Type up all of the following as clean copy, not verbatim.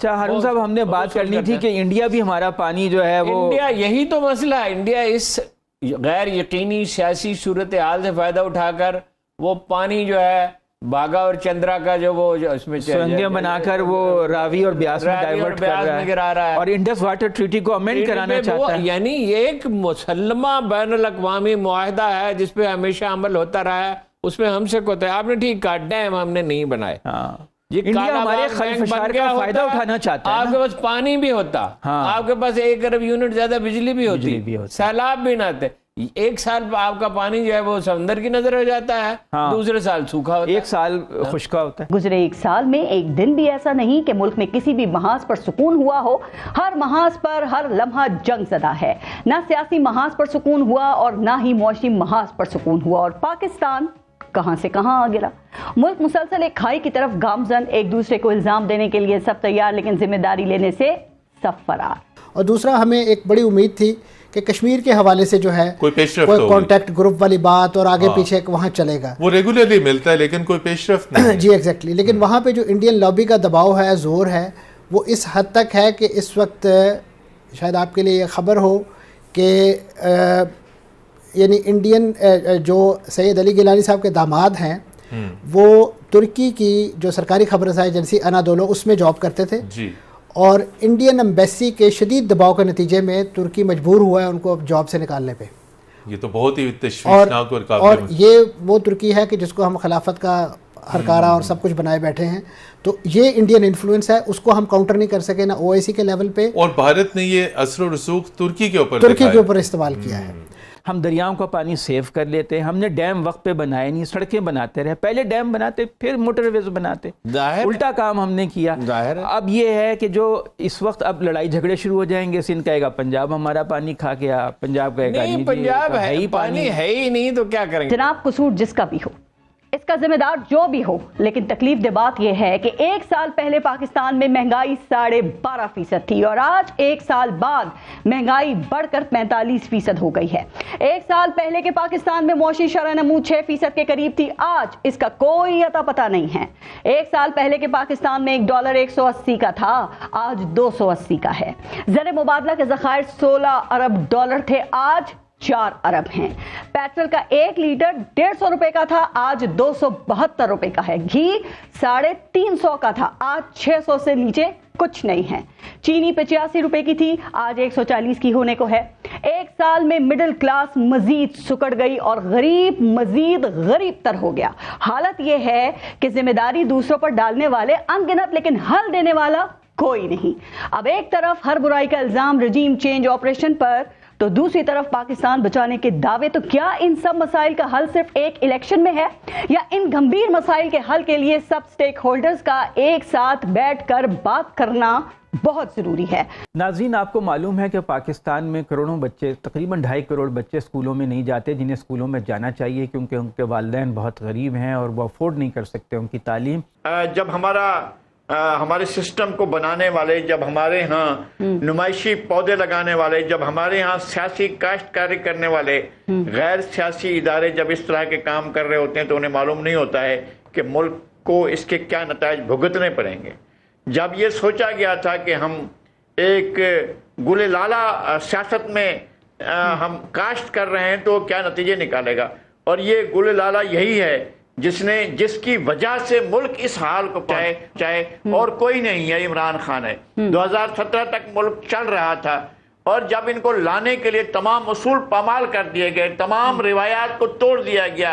اچھا ہارون صاحب، ہم نے بات کرنی تھی کہ انڈیا بھی ہمارا پانی جو ہے وہ انڈیا، یہی تو مسئلہ ہے، انڈیا اس غیر یقینی سیاسی صورتحال سے فائدہ اٹھا کر وہ پانی جو ہے باگا اور چندرا کا جو وہ اس میں سرنگیں بنا کر وہ راوی اور بیاس میں ڈائیورٹ کر رہا ہے اور انڈس واٹر ٹریٹی کو امینڈ کرانا چاہتا ہے. یعنی یہ ایک مسلمہ بین الاقوامی معاہدہ ہے جس پہ ہمیشہ عمل ہوتا رہا ہے، اس میں ہم سے کوتا ہے. آپ نے ٹھیک کہا، ڈیم ہم نے نہیں بنائے. انڈیا ہمارے خلفشار کا فائدہ اٹھانا چاہتا ہے. آپ کے پاس پانی بھی ہوتا، آپ کے پاس 1 ارب یونٹ زیادہ بجلی بھی ہوتی، سیلاب بھی نہ آتے. 1 سال آپ کا پانی جو ہے وہ سمندر کی نظر ہو جاتا ہے، دوسرے سال سوکھا ہوتا ہے، 1 سال خشکا ہوتا ہے. گزرے 1 سال میں ایک دن بھی ایسا نہیں کہ ملک میں کسی بھی محاذ پر سکون ہوا ہو. ہر محاذ پر ہر لمحہ جنگ زدہ ہے. نہ سیاسی محاذ پر سکون ہوا اور نہ ہی معاشی محاذ پر سکون ہوا، اور پاکستان کہاں سے کہاں آ گرا. ملک مسلسل ایک کھائی کی طرف گامزن، ایک دوسرے کو الزام دینے کے لیے سب تیار، لیکن ذمہ داری لینے سے سب فرار. اور دوسرا، ہمیں ایک بڑی امید تھی کہ کشمیر کے حوالے سے جو ہے کوئی پیش رفت کوئی کانٹیکٹ گروپ والی بات اور آگے پیچھے وہاں چلے گا. وہ ریگولرلی ملتا ہے لیکن کوئی پیش رفت نہیں. جی ایگزیکٹلی. لیکن وہاں پہ جو انڈین لابی کا دباؤ ہے، زور ہے، وہ اس حد تک ہے کہ اس وقت شاید آپ کے لیے یہ خبر ہو کہ یعنی انڈین جو سید علی گیلانی صاحب کے داماد ہیں وہ ترکی کی جو سرکاری خبر رسائی ایجنسی انادولو اس میں جاب کرتے تھے. جی. اور انڈین ایمبیسی کے شدید دباؤ کے نتیجے میں ترکی مجبور ہوا ہے ان کو جاب سے نکالنے پہ. یہ تو بہت ہی تشویشناک اور یہ وہ ترکی ہے کہ جس کو ہم خلافت کا ہرکارہ اور سب کچھ بنائے بیٹھے ہیں. تو یہ انڈین انفلوئنس ہے، اس کو ہم کاؤنٹر نہیں کر سکے، نہ OIC کے لیول پہ. اور بھارت نے یہ اثر و رسوخ ترکی کے اوپر استعمال کیا ہے. ہم دریاؤں کا پانی سیو کر لیتے ہیں. ہم نے ڈیم وقت پہ بنائے نہیں، سڑکیں بناتے رہے. پہلے ڈیم بناتے پھر موٹر ویز بناتے، الٹا کام ہم نے کیا. اب یہ ہے کہ جو اس وقت اب لڑائی جھگڑے شروع ہو جائیں گے. سندھ کہے گا پنجاب ہمارا پانی کھا گیا، پنجاب کہے گا نہیں پنجاب ہے ہی پانی ہے ہی نہیں تو کیا کریں گے. جناب قصور جس کا بھی ہو، اس کا ذمہ دار جو بھی ہو، لیکن تکلیف دہ بات یہ ہے کہ 1 سال پہلے پاکستان میں مہنگائی 12.5% تھی اور آج 1 سال بعد مہنگائی بڑھ کر 45% ہو گئی ہے. 1 سال پہلے کے پاکستان میں معاشی شرح نمو 6% کے قریب تھی، آج اس کا کوئی اتا پتہ نہیں ہے. 1 سال پہلے کے پاکستان میں $1 180 کا تھا، آج 280 کا ہے. زر مبادلہ کے ذخائر $16 ارب تھے، آج 4 ارب ہیں. پیٹرول کا 1 لیٹر 150 روپے کا تھا، آج 272 روپے کا ہے. گھی 350 کا تھا، آج 600 سے نیچے کچھ نہیں ہے. چینی 85 روپے کی تھی، آج 140 کی ہونے کو ہے. 1 سال میں مڈل کلاس مزید سکڑ گئی اور غریب مزید غریب تر ہو گیا. حالت یہ ہے کہ ذمہ داری دوسروں پر ڈالنے والے ان گنت، لیکن حل دینے والا کوئی نہیں. اب ایک طرف ہر برائی کا الزام رجیم چینج آپریشن پر، تو دوسری طرف پاکستان بچانے کے دعوے. تو کیا ان سب مسائل کا حل صرف ایک الیکشن میں ہے، یا ان گمبھیر مسائل کے حل کے لیے سب سٹیک ہولڈرز کا ایک ساتھ بیٹھ کر بات کرنا بہت ضروری ہے؟ ناظرین، آپ کو معلوم ہے کہ پاکستان میں کروڑوں بچے، تقریباً 2.5 کروڑ بچے اسکولوں میں نہیں جاتے، جنہیں اسکولوں میں جانا چاہیے کیونکہ ان کے والدین بہت غریب ہیں اور وہ افورڈ نہیں کر سکتے ان کی تعلیم. جب ہمارے سسٹم کو بنانے والے، جب ہمارے ہاں نمائشی پودے لگانے والے، جب ہمارے ہاں سیاسی کاشتکاری کرنے والے غیر سیاسی ادارے جب اس طرح کے کام کر رہے ہوتے ہیں تو انہیں معلوم نہیں ہوتا ہے کہ ملک کو اس کے کیا نتائج بھگتنے پڑیں گے. جب یہ سوچا گیا تھا کہ ہم ایک گل لالہ سیاست میں ہم کاشت کر رہے ہیں تو کیا نتیجے نکالے گا، اور یہ گل لالہ یہی ہے جس کی وجہ سے ملک اس حال کو چاہے اور کوئی نہیں ہے، عمران خان ہے. 2017 تک ملک چل رہا تھا اور جب ان کو لانے کے لیے تمام اصول پامال کر دیے گئے، تمام روایات کو توڑ دیا گیا،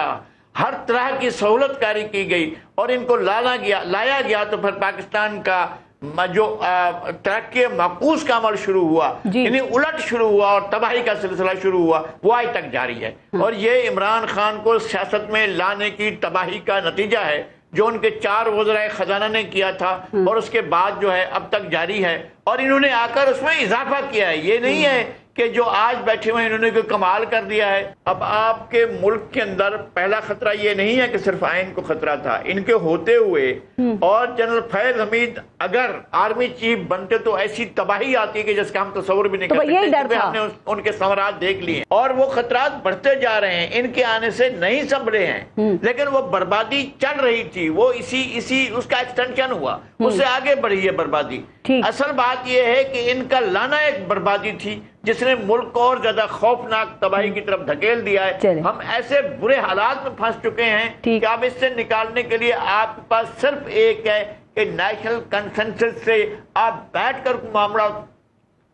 ہر طرح کی سہولت کاری کی گئی اور ان کو لایا گیا تو پھر پاکستان کا جو ترقی معکوس کا عمل شروع ہوا، یعنی الٹ شروع ہوا اور تباہی کا سلسلہ شروع ہوا، وہ آج تک جاری ہے. اور یہ عمران خان کو سیاست میں لانے کی تباہی کا نتیجہ ہے جو ان کے 4 وزرائے خزانہ نے کیا تھا اور اس کے بعد جو ہے اب تک جاری ہے. اور انہوں نے آ کر اس میں اضافہ کیا ہے. یہ نہیں ہے کہ جو آج بیٹھے ہوئے انہوں نے کوئی کمال کر دیا ہے. اب آپ کے ملک کے اندر پہلا خطرہ یہ نہیں ہے کہ صرف آئین کو خطرہ تھا، ان کے ہوتے ہوئے اور جنرل فیض حمید اگر آرمی چیف بنتے تو ایسی تباہی آتی کہ جس کا ہم تصور بھی نہیں کر سکتے. ہم نے ان کے ثمرات دیکھ لیے اور وہ خطرات بڑھتے جا رہے ہیں، ان کے آنے سے نہیں سنبھلے ہیں، لیکن وہ بربادی چل رہی تھی، وہ اسی اس کا ایکسٹینشن ہوا، اس سے آگے بڑھی ہے بربادی. اصل بات یہ ہے کہ ان کا لانا ایک بربادی تھی جس نے ملک کو اور زیادہ خوفناک تباہی کی طرف دھکیل دیا ہے. ہم ایسے برے حالات میں پھنس چکے ہیں کہ اب اس سے نکالنے کے لیے آپ کے پاس صرف ایک ہے کہ نیشنل کنسنسس سے آپ بیٹھ کر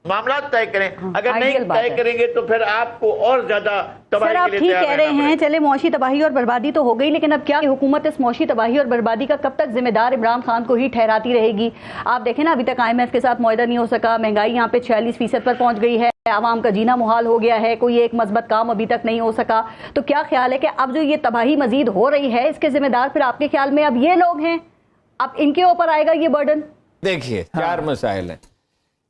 معاملات طے کریں. اگر نہیں طے کریں گے تو پھر آپ کو اور زیادہ تباہی کے لیے ٹھیک کہہ رہے ہیں. چلے معاشی تباہی اور بربادی تو ہو گئی، لیکن اب کیا حکومت اس معاشی تباہی اور بربادی کا کب تک ذمہ دار عمران خان کو ہی ٹھہراتی رہے گی؟ آپ دیکھیں نا، ابھی تک IMF کے ساتھ معاہدہ نہیں ہو سکا، مہنگائی یہاں پہ 46% پر پہنچ گئی ہے، عوام کا جینا محال ہو گیا ہے، کوئی ایک مثبت کام ابھی تک نہیں ہو سکا. تو کیا خیال ہے کہ اب جو یہ تباہی مزید ہو رہی ہے اس کے ذمہ دار پھر آپ کے خیال میں اب یہ لوگ ہیں، اب ان کے اوپر آئے گا یہ برڈن؟ دیکھیے 4 مسائل ہیں.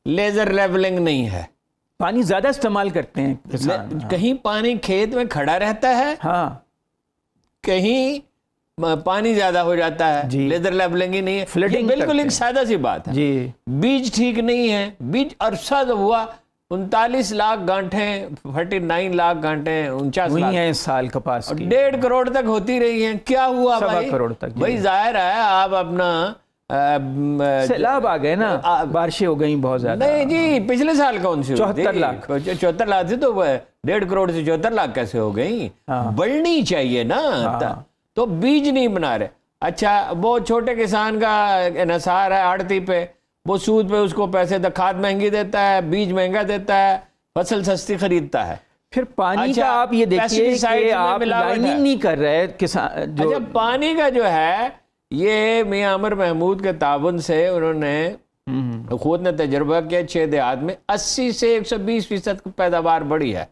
لیزر لیولنگ نہیں ہے، پانی زیادہ استعمال کرتے ہیں کسان. کہیں پانی کھیت میں کھڑا رہتا ہے، ہاں کہیں پانی زیادہ ہو جاتا ہے. لیزر لیولنگ ہی نہیں ہے. فلڈنگ بالکل ایک سادہ سی بات ہے. بیج ٹھیک نہیں ہے. بیج عرصہ ہوا 39 لاکھ گانٹھیں، 49 لاکھ گانٹھیں، 49 لاکھ ہیں اس سال کپاس کی 1.5 کروڑ تک ہوتی رہی ہیں. کیا ہوا بھائی؟ 1.25 کروڑ تک. بھائی ظاہر ہے آپ اپنا سیلاب آ گئے نا، بارشیں ہو گئیں بہت زیادہ. نہیں جی، پچھلے سال کون سی 74 لاکھ 74 لاکھ سے تو 1.5 کروڑ سے 74 لاکھ کیسے ہو گئی؟ بڑھنی چاہیے نا. تو بیج نہیں بنا رہے. اچھا وہ چھوٹے کسان کا انحصار ہے آڑتی پہ، وہ سود پہ اس کو پیسے کھاد مہنگی دیتا ہے، بیج مہنگا دیتا ہے، فصل سستی خریدتا ہے. پھر پانی کا آپ یہ دیکھیے کہ آپ لائننگ نہیں کر رہے کسان. اچھا پانی کا جو ہے یہ میاں عمر محمود کے تعاون سے انہوں نے خود نے تجربہ کیا 6 دیہات میں 80 سے 120% پیداوار بڑھی ہے.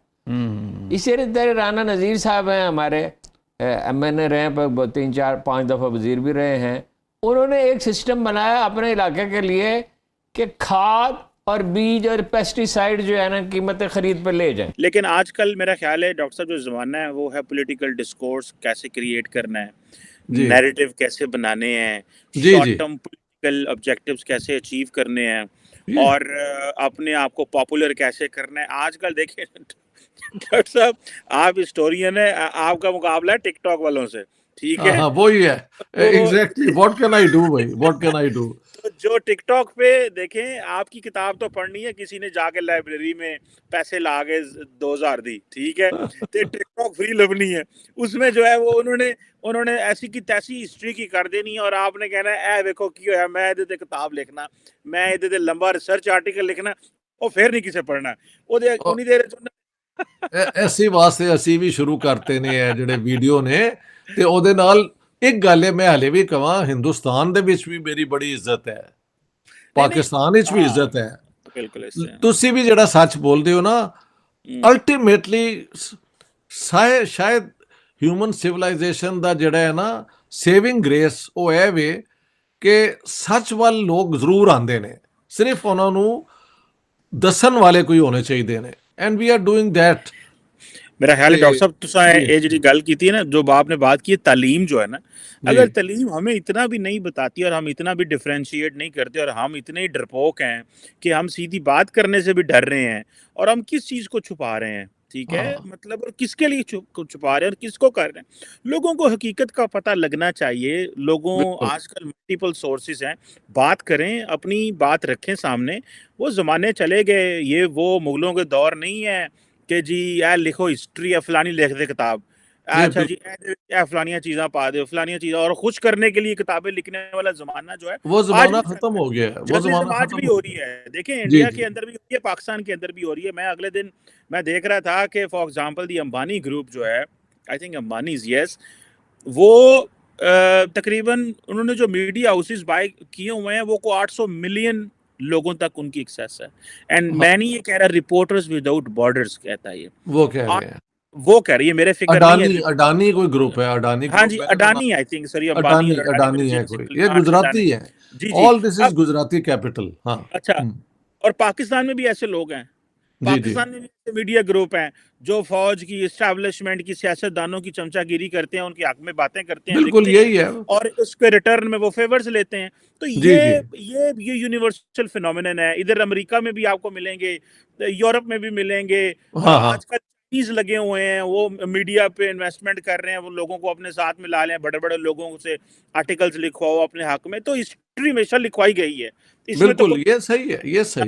اسی طرح رانا نذیر صاحب ہیں ہمارے MNA رہے ہیں، 3 4 5 دفعہ وزیر بھی رہے ہیں. انہوں نے ایک سسٹم بنایا اپنے علاقے کے لیے کہ کھاد اور بیج اور پیسٹی سائیڈ جو ہے نا قیمتیں خرید پہ لے جائیں. لیکن آج کل میرا خیال ہے ڈاکٹر صاحب جو زمانہ ہے وہ ہے پولیٹیکل ڈسکورس کیسے کریٹ کرنا ہے، نیریٹو کیسے بنانے ہیں، شارٹ ٹرم پولیٹیکل آبجیکٹیوز کیسے اچیو کرنے ہیں، اور اپنے آپ کو پاپولر کیسے کرنا ہے. آج کل دیکھیں ڈاکٹر صاحب آپ ہسٹورین ہیں، آپ کا مقابلہ ہے ٹک ٹاک والوں سے. ٹھیک ہے، وہی ہے exactly. What can I do بھائی، واٹ کین آئی ڈو. جو ٹک ٹاک پہ دیکھیں آپ کی کتاب تو پڑھنی ہے، کسی نے جا کے لائبریری میں پیسے لا کے 2000 دی، ٹھیک ہے، تو ٹک ٹاک فری لبنی ہے. اس میں جو ہے وہ انہوں نے ایسی کی تیسی ہسٹری کی کر دینی ہے، اور آپ نے کہنا ہے اے ویکھو کی ہویا، میں ادھر کتاب لکھنا، میں ادھر لمبا ریسرچ آرٹیکل لکھنا، وہ پھر نہیں کسے پڑھنا. وہ انہی دیر ایسی واسطے اسی بھی شروع کرتے نے ہے جڑے ویڈیو نے. تے او دے نال ایک گل ہے میں ہلے بھی کہاں ہندوستان دے وچ بھی میری بڑی عزت ہے، پاکستان وچ بھی عزت ہے. بالکل تسی بھی جڑا سچ بول دے ہو نا، الٹیمیٹلی شاید ہیومن سیولائزیشن دا جڑا ہے نا سیونگ گریس او ہے وے کہ سچ وال لوگ ضرور آندے نے، صرف انہوں نو دسن والے کوئی ہونے چاہیے نے. And we are doing that. میرا خیال ہے ڈاکٹر صاحب تساں یہ جڑی گل کیتی ہے نا، جو آپ نے بات کی ہے تعلیم جو ہے نا، اگر تعلیم ہمیں اتنا بھی نہیں بتاتی اور ہم اتنا بھی ڈفرینشیٹ نہیں کرتے اور ہم اتنے ہی ڈرپوک ہیں کہ ہم سیدھی بات کرنے سے بھی ڈر رہے ہیں، اور ہم کس چیز کو چھپا رہے ہیں، ٹھیک ہے، مطلب اور کس کے لیے چھپا رہے ہیں اور کس کو کر رہے ہیں. لوگوں کو حقیقت کا پتہ لگنا چاہیے. لوگوں آج کل ملٹیپل سورسز ہیں، بات کریں، اپنی بات رکھیں سامنے. وہ زمانے چلے گئے، یہ وہ مغلوں کے دور نہیں ہے کہ جی اے لکھو ہسٹری، فلانی لکھ دے کتاب، اچھا جی اے فلانیاں چیزاں پا دے، فلانیاں چیزیں، اور خوش کرنے کے لیے کتابیں لکھنے والا زمانہ جو ہے وہ زمانہ ختم ہو گیا ہے. وہ زمانہ آج بھی ہو رہی ہے. دیکھیں انڈیا کے اندر بھی ہو رہی ہے، پاکستان کے اندر بھی ہو رہی ہے. میں اگلے دن میں دیکھ رہا تھا کہ for example the Ambani group جو ہے، آئی تھنک امبانیز، یس، وہ تقریباً انہوں نے جو میڈیا ہاؤسز بائی کیے ہوئے ہیں وہ کو 800 ملین لوگوں تک ان کی ایکسیس ہے. اینڈ میں نہیں یہ کہہ رہا ریپورٹرز وداؤٹ بارڈرز کہتا ہے، یہ وہ کہہ رہے ہیں، وہ کہہ رہی ہے، میرے فکر نہیں ہے. اڈانی کوئی گروپ ہے، اڈانی، ہاں جی اڈانی، آئی تھنک سر اڈانی ہے کوئی، یہ گجراتی ہے. آل دس از گجراتی کیپٹل. ہاں اچھا. اور پاکستان میں بھی ایسے لوگ ہیں، پاکستان میں بھی ایسے میڈیا گروپ ہیں جو فوج کی، اسٹیبلشمنٹ کی، سیاست دانوں کی چمچہ گیری کرتے ہیں، ان کے حق میں باتیں کرتے ہیں، بالکل یہی ہے، اور اس کے ریٹرن میں وہ فیورز لیتے ہیں. تو یہ یونیورسل فینومینن ہے. ادھر امریکہ میں بھی آپ کو ملیں گے، یورپ میں بھی ملیں گے، آج کل لگے ہوئے ہیں، وہ میڈیا پہ انویسٹمنٹ کر رہے ہیں، وہ لوگوں کو اپنے ساتھ ملا لیں، بڑے بڑے لوگوں سے آرٹیکلز لکھواؤ اپنے حق میں، تو ہسٹری ہمیشہ لکھوائی گئی ہے، اس میں تو بالکل یہ صحیح ہے، یہ صحیح